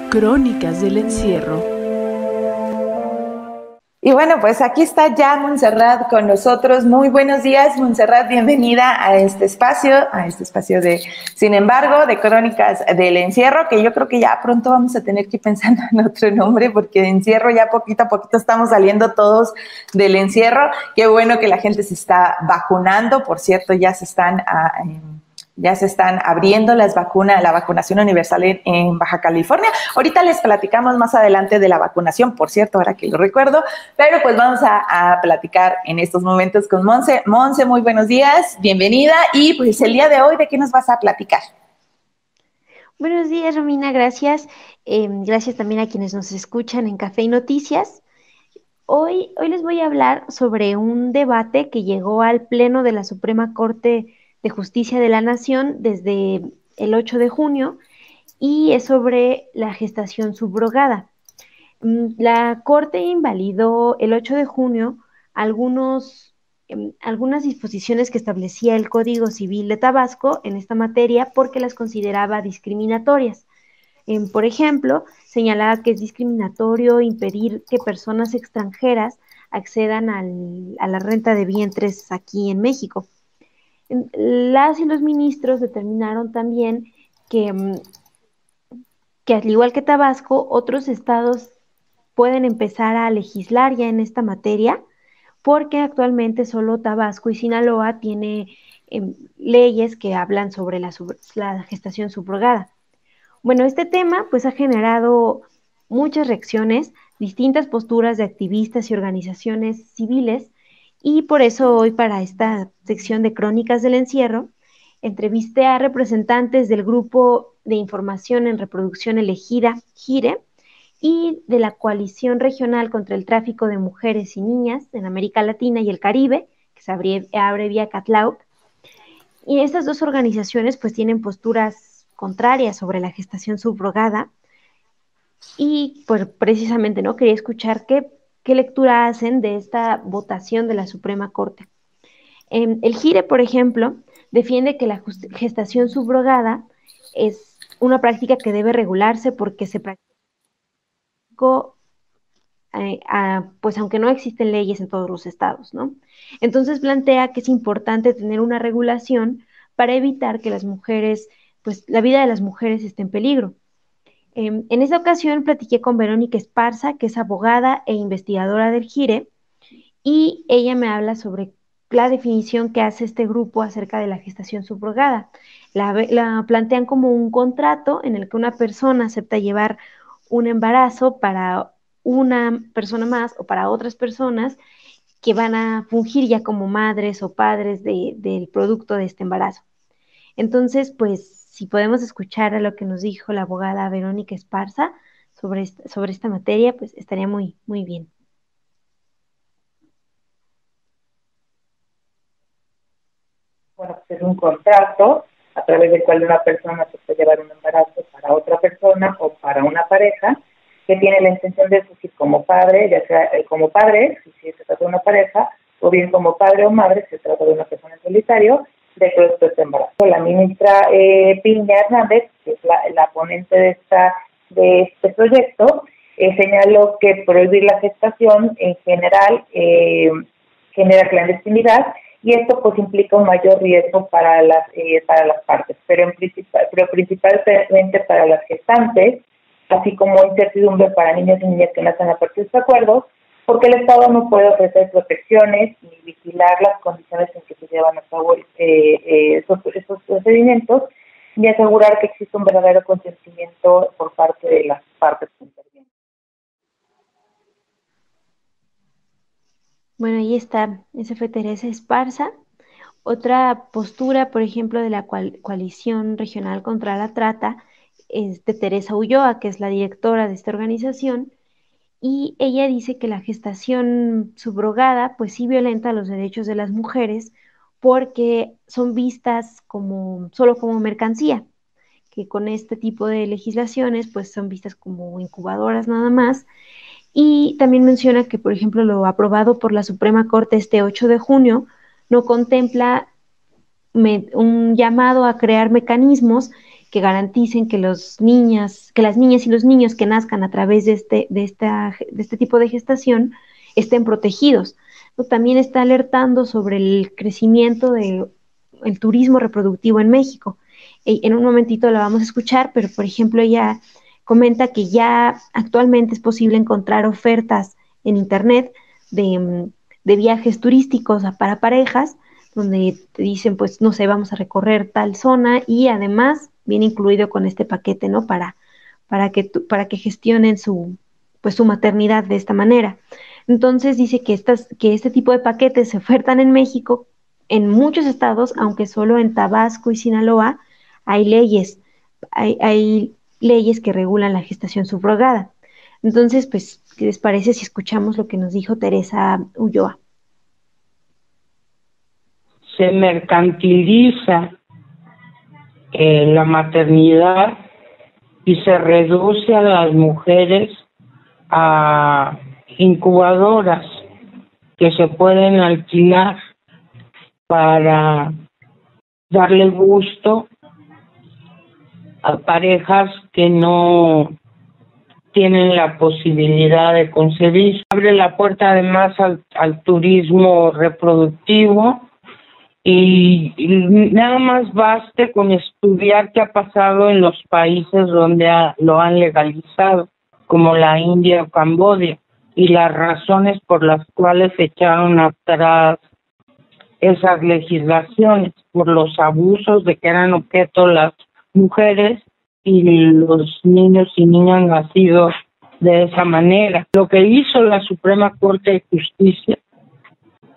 Crónicas del encierro. Y bueno, pues aquí está ya Montserrat con nosotros. Muy buenos días, Montserrat, bienvenida a este espacio de, sin embargo, de Crónicas del Encierro, que yo creo que ya pronto vamos a tener que ir pensando en otro nombre, porque de encierro ya poquito a poquito estamos saliendo todos del encierro. Qué bueno que la gente se está vacunando, por cierto, ya se están abriendo la vacunación universal en Baja California. Ahorita les platicamos más adelante de la vacunación, por cierto, ahora que lo recuerdo, pero pues vamos a platicar en estos momentos con Monse. Monse, muy buenos días, bienvenida, y pues el día de hoy, ¿de qué nos vas a platicar? Buenos días, Romina, gracias. Gracias también a quienes nos escuchan en Café y Noticias. Hoy les voy a hablar sobre un debate que llegó al Pleno de la Suprema Corte de Justicia de la Nación desde el 8 de junio y es sobre la gestación subrogada. La Corte invalidó el 8 de junio algunas disposiciones que establecía el Código Civil de Tabasco en esta materia porque las consideraba discriminatorias. Por ejemplo, señalaba que es discriminatorio impedir que personas extranjeras accedan a la renta de vientres aquí en México. Las y los ministros determinaron también que al igual que Tabasco, otros estados pueden empezar a legislar ya en esta materia, porque actualmente solo Tabasco y Sinaloa tiene leyes que hablan sobre la gestación subrogada. Bueno, este tema pues ha generado muchas reacciones, distintas posturas de activistas y organizaciones civiles, y por eso hoy para esta sección de Crónicas del Encierro entrevisté a representantes del Grupo de Información en Reproducción Elegida, GIRE, y de la Coalición Regional contra el Tráfico de Mujeres y Niñas en América Latina y el Caribe, que se abrevia CATLAUC. Y estas dos organizaciones pues tienen posturas contrarias sobre la gestación subrogada y pues precisamente no quería escuchar qué lectura hacen de esta votación de la Suprema Corte. El GIRE, por ejemplo, defiende que la gestación subrogada es una práctica que debe regularse porque se practica pues aunque no existen leyes en todos los estados, ¿no? Entonces plantea que es importante tener una regulación para evitar que las mujeres, pues la vida de las mujeres esté en peligro. En esa ocasión platiqué con Verónica Esparza, que es abogada e investigadora del GIRE, y ella me habla sobre la definición que hace este grupo acerca de la gestación subrogada. La plantean como un contrato en el que una persona acepta llevar un embarazo para una persona más o para otras personas que van a fungir ya como madres o padres del producto de este embarazo. Entonces, pues, si podemos escuchar a lo que nos dijo la abogada Verónica Esparza sobre esta materia, pues estaría muy, muy bien. Bueno, pues es un contrato a través del cual una persona se puede llevar un embarazo para otra persona o para una pareja que tiene la intención de surgir como padre, ya sea como padre, si se trata de una pareja, o bien como padre o madre, si se trata de una persona en solitario, de todo este embarazo. La ministra Piña Hernández, que es la ponente de este proyecto, señaló que prohibir la gestación en general genera clandestinidad y esto pues implica un mayor riesgo para las partes, pero principalmente para las gestantes, así como incertidumbre para niños y niñas que nacen a partir de estos acuerdos, porque el Estado no puede ofrecer protecciones ni vigilar las condiciones en que se llevan a cabo esos procedimientos, ni asegurar que existe un verdadero consentimiento por parte de las partes que intervienen. Bueno, ahí está, esa fue Teresa Esparza. Otra postura, por ejemplo, de la Coalición Regional contra la Trata es de Teresa Ulloa, que es la directora de esta organización, y ella dice que la gestación subrogada pues sí violenta los derechos de las mujeres porque son vistas solo como mercancía, que con este tipo de legislaciones pues son vistas como incubadoras nada más. Y también menciona que, por ejemplo, lo aprobado por la Suprema Corte este 8 de junio no contempla un llamado a crear mecanismos que garanticen que las niñas y los niños que nazcan a través de este tipo de gestación estén protegidos. También está alertando sobre el crecimiento del turismo reproductivo en México. En un momentito la vamos a escuchar, pero por ejemplo ella comenta que ya actualmente es posible encontrar ofertas en internet de viajes turísticos para parejas, donde te dicen, pues, no sé, vamos a recorrer tal zona y además viene incluido con este paquete, ¿no? Para que gestionen pues, su maternidad de esta manera. Entonces dice que este tipo de paquetes se ofertan en México, en muchos estados, aunque solo en Tabasco y Sinaloa hay hay leyes que regulan la gestación subrogada. Entonces, pues, ¿qué les parece si escuchamos lo que nos dijo Teresa Ulloa? Se mercantiliza la maternidad y se reduce a las mujeres a incubadoras que se pueden alquilar para darle gusto a parejas que no tienen la posibilidad de concebir. Abre la puerta además al turismo reproductivo y nada más baste con estudiar qué ha pasado en los países donde lo han legalizado, como la India o Camboya, y las razones por las cuales echaron atrás esas legislaciones, por los abusos de que eran objeto las mujeres y los niños y niñas nacidos de esa manera. Lo que hizo la Suprema Corte de Justicia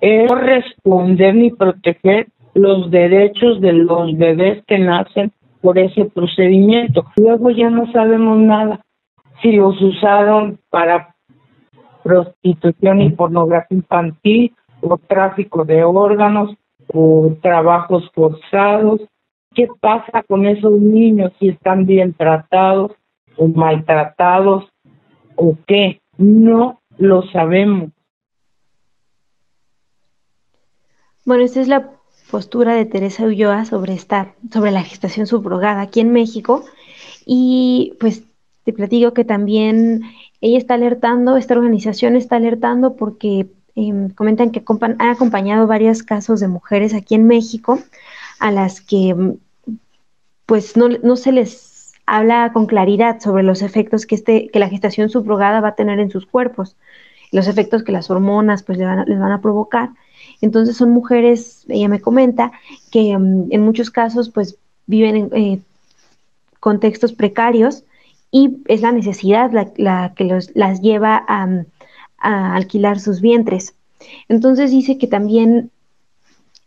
es no responder ni proteger los derechos de los bebés que nacen por ese procedimiento. Luego ya no sabemos nada si los usaron para prostitución y pornografía infantil, o tráfico de órganos, o trabajos forzados. ¿Qué pasa con esos niños? Si están bien tratados o maltratados o qué, no lo sabemos. Bueno, esta es la postura de Teresa Ulloa sobre la gestación subrogada aquí en México, y pues te platico que también ella está alertando, esta organización está alertando porque comentan que han acompañado varios casos de mujeres aquí en México a las que pues no se les habla con claridad sobre los efectos que la gestación subrogada va a tener en sus cuerpos, los efectos que las hormonas pues les van a provocar. Entonces son mujeres, ella me comenta, que en muchos casos pues viven en contextos precarios, y es la necesidad la que las lleva a alquilar sus vientres. Entonces dice que también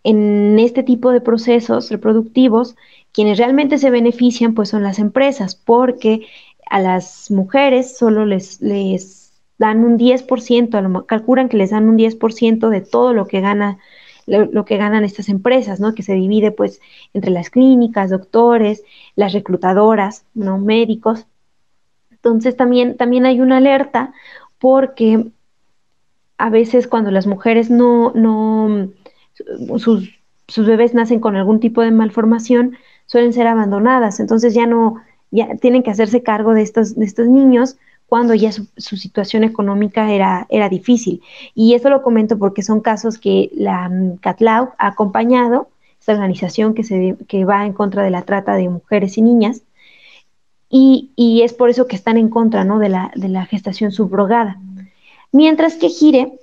en este tipo de procesos reproductivos, quienes realmente se benefician pues son las empresas, porque a las mujeres solo les dan un 10%, calculan que les dan un 10% de todo lo que ganan estas empresas, ¿no? Que se divide pues entre las clínicas, doctores, las reclutadoras, ¿no? Médicos. Entonces también hay una alerta porque a veces cuando las mujeres sus bebés nacen con algún tipo de malformación, suelen ser abandonadas, entonces ya tienen que hacerse cargo de estos niños cuando ya su situación económica era difícil. Y eso lo comento porque son casos que la CATLAU ha acompañado, esta organización que va en contra de la trata de mujeres y niñas, y es por eso que están en contra, ¿no? de la gestación subrogada. Mientras que Gire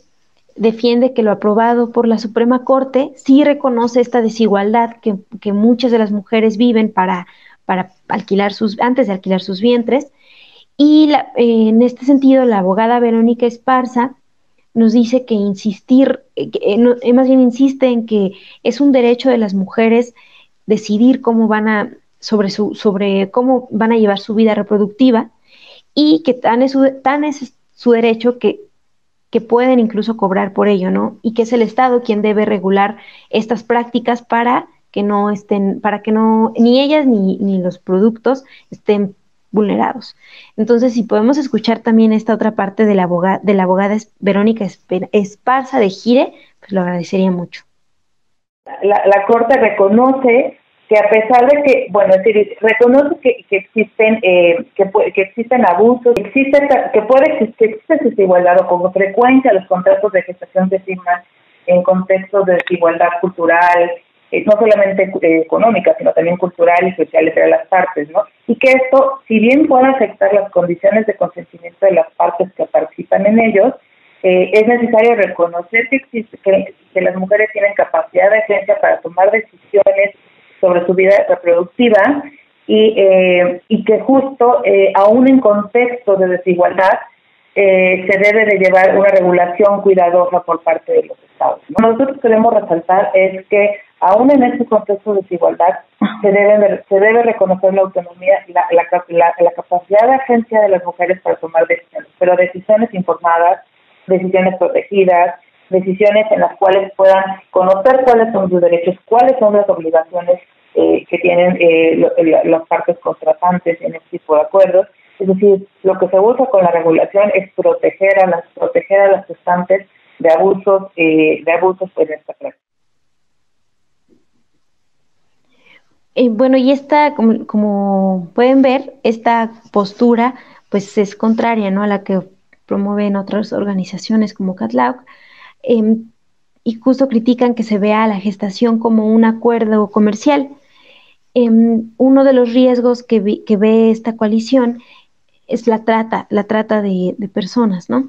defiende que lo aprobado por la Suprema Corte sí reconoce esta desigualdad que muchas de las mujeres viven antes de alquilar sus vientres. Y en este sentido, la abogada Verónica Esparza nos dice que más bien insiste en que es un derecho de las mujeres decidir sobre cómo van a llevar su vida reproductiva, y que tan es su derecho que pueden incluso cobrar por ello, ¿no? Y que es el Estado quien debe regular estas prácticas para que ni ellas ni los productos estén vulnerados. Entonces, si podemos escuchar también esta otra parte de la abogada Verónica Esparza de Gire, pues lo agradecería mucho. La Corte reconoce que a pesar de que, bueno, es decir, reconoce que existen que existen abusos, que existe desigualdad, o con frecuencia los contratos de gestación se firman en contextos de desigualdad cultural, no solamente económica, sino también cultural y social entre las partes, ¿no? Y que esto, si bien puede afectar las condiciones de consentimiento de las partes que participan en ellos, es necesario reconocer que las mujeres tienen capacidad de agencia para tomar decisiones sobre su vida reproductiva y que justo, aún en contexto de desigualdad, se debe de llevar una regulación cuidadosa por parte de los estados, ¿no? Nosotros queremos resaltar es que aún en este contexto de desigualdad se debe reconocer la autonomía y la capacidad de agencia de las mujeres para tomar decisiones, pero decisiones informadas, decisiones protegidas, decisiones en las cuales puedan conocer cuáles son sus derechos, cuáles son las obligaciones que tienen las partes contratantes en este tipo de acuerdos. Es decir, lo que se busca con la regulación es proteger a las gestantes de abusos en esta práctica. Bueno, y esta, como pueden ver, esta postura pues es contraria, ¿no?, a la que promueven otras organizaciones como CATLAUC, y justo critican que se vea a la gestación como un acuerdo comercial. Uno de los riesgos que ve esta coalición es la trata de personas, ¿no?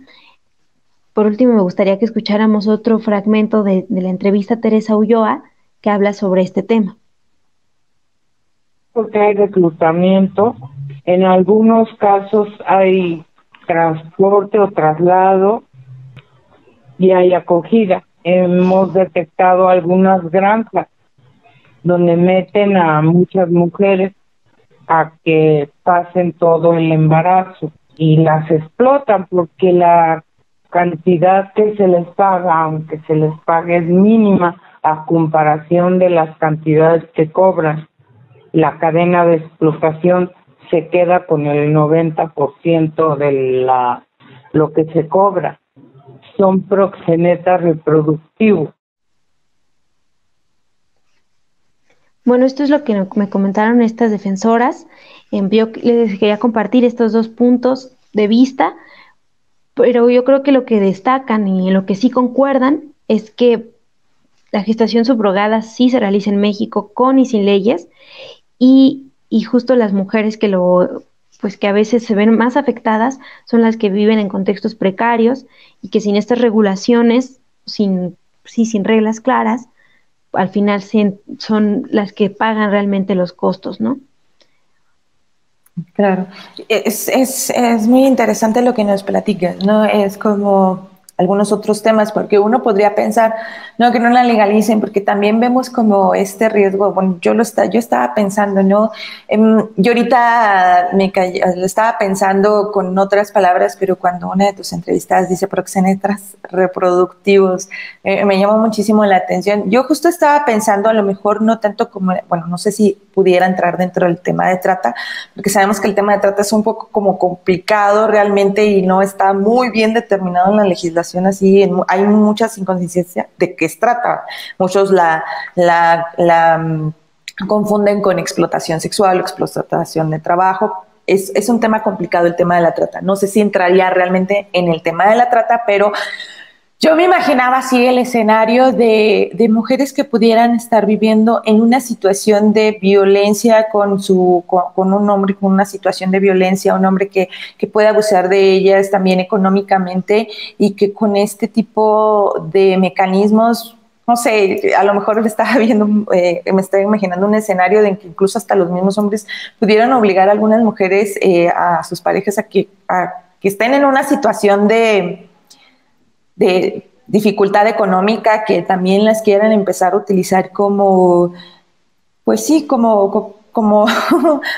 Por último, me gustaría que escucháramos otro fragmento de la entrevista a Teresa Ulloa, que habla sobre este tema. Porque hay reclutamiento, en algunos casos hay transporte o traslado y hay acogida. Hemos detectado algunas granjas donde meten a muchas mujeres a que pasen todo el embarazo y las explotan porque la cantidad que se les paga, aunque se les pague, es mínima a comparación de las cantidades que cobran. La cadena de explotación se queda con el 90% de lo que se cobra. Son proxenetas reproductivos. Bueno, esto es lo que me comentaron estas defensoras. Yo les quería compartir estos dos puntos de vista, pero yo creo que lo que destacan y en lo que sí concuerdan es que la gestación subrogada sí se realiza en México con y sin leyes, y justo las mujeres que a veces se ven más afectadas son las que viven en contextos precarios y que sin estas regulaciones, sin reglas claras, al final son las que pagan realmente los costos, ¿no? Claro, es muy interesante lo que nos platicas, ¿no? Es como algunos otros temas, porque uno podría pensar, no, que no la legalicen, porque también vemos como este riesgo. Bueno, yo estaba pensando, ¿no? Yo ahorita lo estaba pensando con otras palabras, pero cuando una de tus entrevistadas dice proxenetas reproductivos, me llamó muchísimo la atención. Yo justo estaba pensando, a lo mejor no tanto como, bueno, no sé si pudiera entrar dentro del tema de trata, porque sabemos que el tema de trata es un poco como complicado realmente y no está muy bien determinado en la legislación. Así, hay muchas inconsistencias de qué es trata. Muchos la confunden con explotación sexual o explotación de trabajo. Es un tema complicado el tema de la trata. No sé si entraría realmente en el tema de la trata, pero yo me imaginaba así el escenario de mujeres que pudieran estar viviendo en una situación de violencia con un hombre, con una situación de violencia, un hombre que puede abusar de ellas también económicamente, y que con este tipo de mecanismos, no sé, a lo mejor me estaba imaginando un escenario de que incluso hasta los mismos hombres pudieran obligar a algunas mujeres, a sus parejas, a que estén en una situación de dificultad económica, que también las quieran empezar a utilizar como, pues sí, como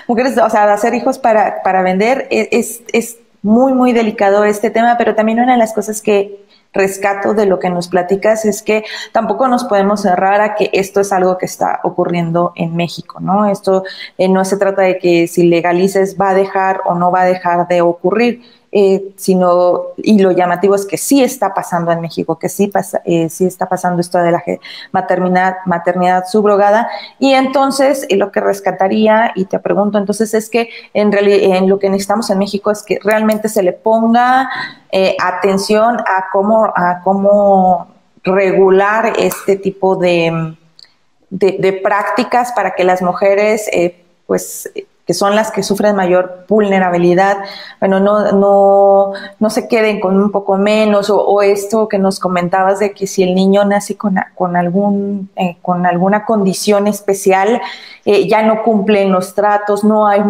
mujeres, o sea, de hacer hijos para vender. Es muy, muy delicado este tema, pero también una de las cosas que rescato de lo que nos platicas es que tampoco nos podemos cerrar a que esto es algo que está ocurriendo en México, ¿no? Esto no se trata de que si legalices va a dejar o no va a dejar de ocurrir. sino, y lo llamativo es que sí está pasando en México, que sí está pasando esto de la maternidad subrogada. Y entonces lo que rescataría, y te pregunto entonces, es que en lo que necesitamos en México es que realmente se le ponga atención a cómo regular este tipo de prácticas para que las mujeres, pues, que son las que sufren mayor vulnerabilidad, bueno, no se queden con un poco menos, o esto que nos comentabas de que si el niño nace con alguna condición especial, ya no cumplen los tratos, no hay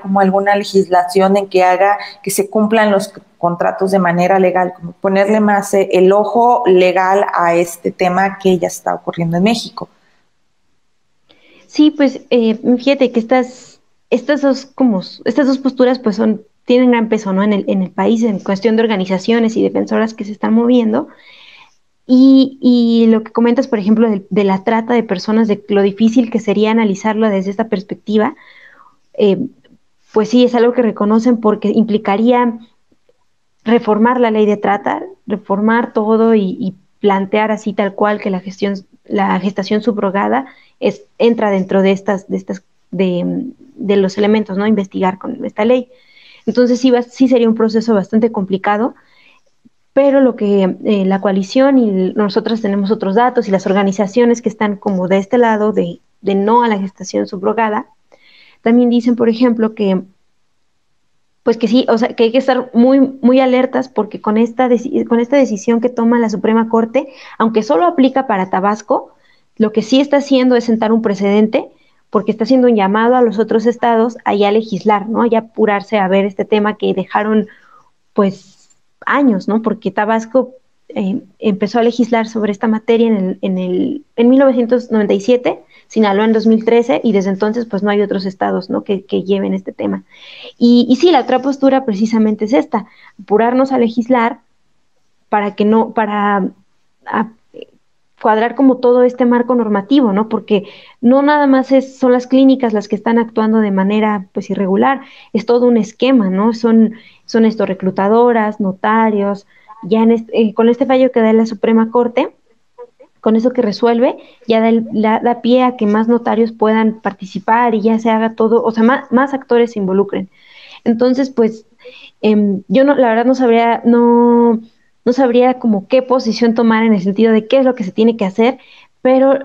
como alguna legislación en que haga que se cumplan los contratos de manera legal, como ponerle más el ojo legal a este tema que ya está ocurriendo en México. Sí, pues fíjate que estas dos posturas pues tienen gran peso, ¿no? En el país, en cuestión de organizaciones y defensoras que se están moviendo. Y lo que comentas, por ejemplo, de la trata de personas, de lo difícil que sería analizarlo desde esta perspectiva, pues sí, es algo que reconocen porque implicaría reformar la ley de trata, reformar todo y plantear así tal cual que la gestación subrogada entra dentro de los elementos, ¿no? Investigar con esta ley. Entonces sí sería un proceso bastante complicado, pero lo que la coalición y nosotros tenemos otros datos y las organizaciones que están como de este lado de no a la gestación subrogada, también dicen, por ejemplo, que pues que sí, o sea, que hay que estar muy, muy alertas porque con esta decisión que toma la Suprema Corte, aunque solo aplica para Tabasco, lo que sí está haciendo es sentar un precedente porque está haciendo un llamado a los otros estados a ya legislar, ¿no? A ya apurarse a ver este tema que dejaron, pues, años, ¿no? Porque Tabasco empezó a legislar sobre esta materia en 1997, Sinaloa en 2013, y desde entonces, pues, no hay otros estados, ¿no? que lleven este tema. Y sí, la otra postura precisamente es esta, apurarnos a legislar para cuadrar como todo este marco normativo, ¿no? Porque no nada más son las clínicas las que están actuando de manera pues irregular, es todo un esquema, ¿no? Son estos reclutadoras, notarios, ya con este fallo que da la Suprema Corte, con eso que resuelve, ya da pie a que más notarios puedan participar y ya se haga todo, o sea, más actores se involucren. Entonces, pues, yo la verdad no sabría como qué posición tomar en el sentido de qué es lo que se tiene que hacer, pero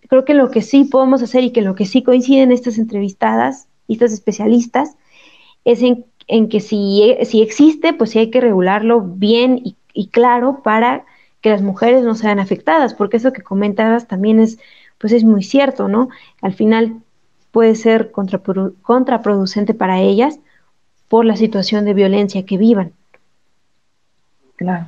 creo que lo que sí podemos hacer y que lo que sí coinciden estas entrevistadas, estas especialistas, es en que si existe, pues sí hay que regularlo bien y claro para que las mujeres no sean afectadas, porque eso que comentabas también pues es muy cierto, ¿no? Al final puede ser contraproducente para ellas por la situación de violencia que vivan. Claro.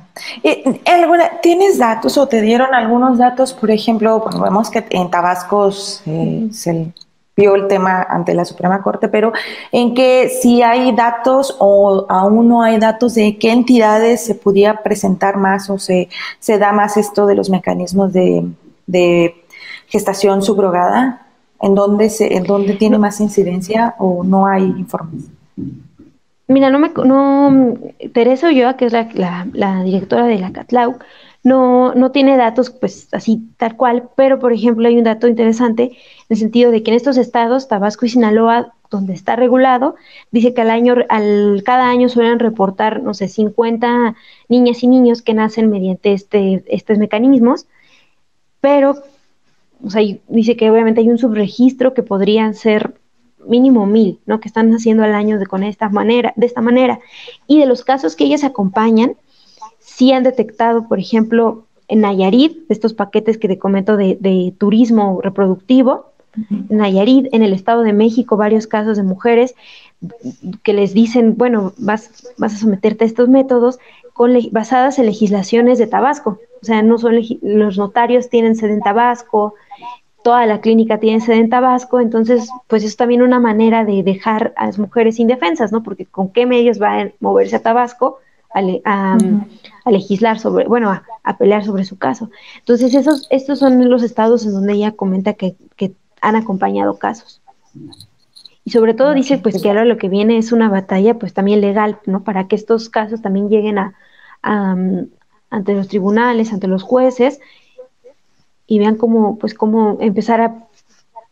¿Tienes datos o te dieron algunos datos? Por ejemplo, bueno, vemos que en Tabasco se vio el tema ante la Suprema Corte, pero en que si hay datos o aún no hay datos de qué entidades se podía presentar más o se da más esto de los mecanismos de gestación subrogada, ¿en dónde tiene más incidencia o no hay informes? Mira, Teresa Ulloa, que es la directora de la CATLAU, no tiene datos pues así tal cual, pero por ejemplo hay un dato interesante en el sentido de que en estos estados, Tabasco y Sinaloa, donde está regulado, dice que cada año suelen reportar, no sé, 50 niñas y niños que nacen mediante estos mecanismos, pero, o sea, dice que obviamente hay un subregistro que podrían ser mínimo 1,000, ¿no? Que están haciendo al año de esta manera. Y de los casos que ellas acompañan, sí han detectado, por ejemplo, en Nayarit, estos paquetes que te comento de turismo reproductivo, en Nayarit, en el Estado de México, varios casos de mujeres que les dicen, bueno, vas a someterte a estos métodos basadas en legislaciones de Tabasco. O sea, no son los notarios tienen sede en Tabasco, toda la clínica tiene sede en Tabasco, entonces pues es también una manera de dejar a las mujeres indefensas, ¿no? Porque con qué medios va a moverse a Tabasco a legislar a pelear sobre su caso. Entonces estos son los estados en donde ella comenta que han acompañado casos. Y sobre todo dice pues Pues, que ahora lo que viene es una batalla pues también legal, ¿no? Para que estos casos también lleguen ante los tribunales, ante los jueces y vean cómo empezar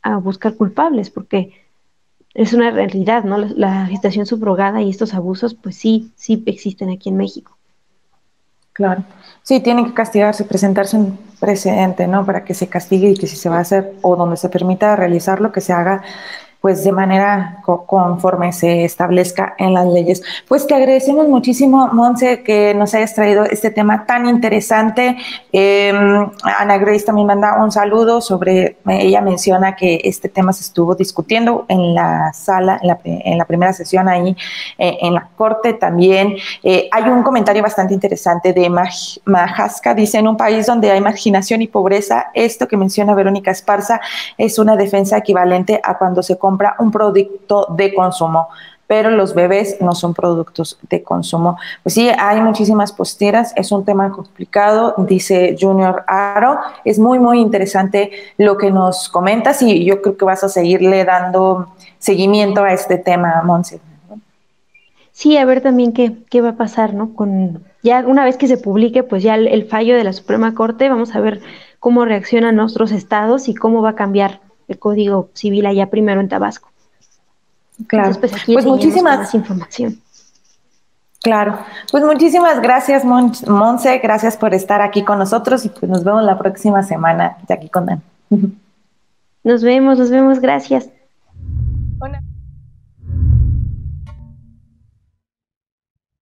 a buscar culpables, porque es una realidad, ¿no? La gestación subrogada y estos abusos, pues sí existen aquí en México. claro. Sí, tienen que castigarse, presentarse un precedente, ¿no? Para que se castigue y que si se va a hacer o donde se permita realizarlo, que se haga pues de manera conforme se establezca en las leyes. Pues te agradecemos muchísimo, Monse, que nos hayas traído este tema tan interesante. Ana Grace también manda un saludo ella menciona que este tema se estuvo discutiendo en la sala, en la primera sesión ahí en la corte también. Hay un comentario bastante interesante de Majaska, dice, en un país donde hay marginación y pobreza, esto que menciona Verónica Esparza es una defensa equivalente a cuando se compra un producto de consumo, pero los bebés no son productos de consumo. Pues sí, hay muchísimas posturas, es un tema complicado, dice Junior Aro, es muy, muy interesante lo que nos comentas y yo creo que vas a seguirle dando seguimiento a este tema, Monse. Sí, a ver también qué va a pasar, ¿no? Ya una vez que se publique, pues ya el fallo de la Suprema Corte, vamos a ver cómo reaccionan nuestros estados y cómo va a cambiar el Código Civil allá primero en Tabasco. Claro. Entonces, pues aquí Pues seguimos con más información. Claro. Pues muchísimas gracias, Monse, gracias por estar aquí con nosotros y pues nos vemos la próxima semana de aquí con Dan. Nos vemos, gracias. Hola.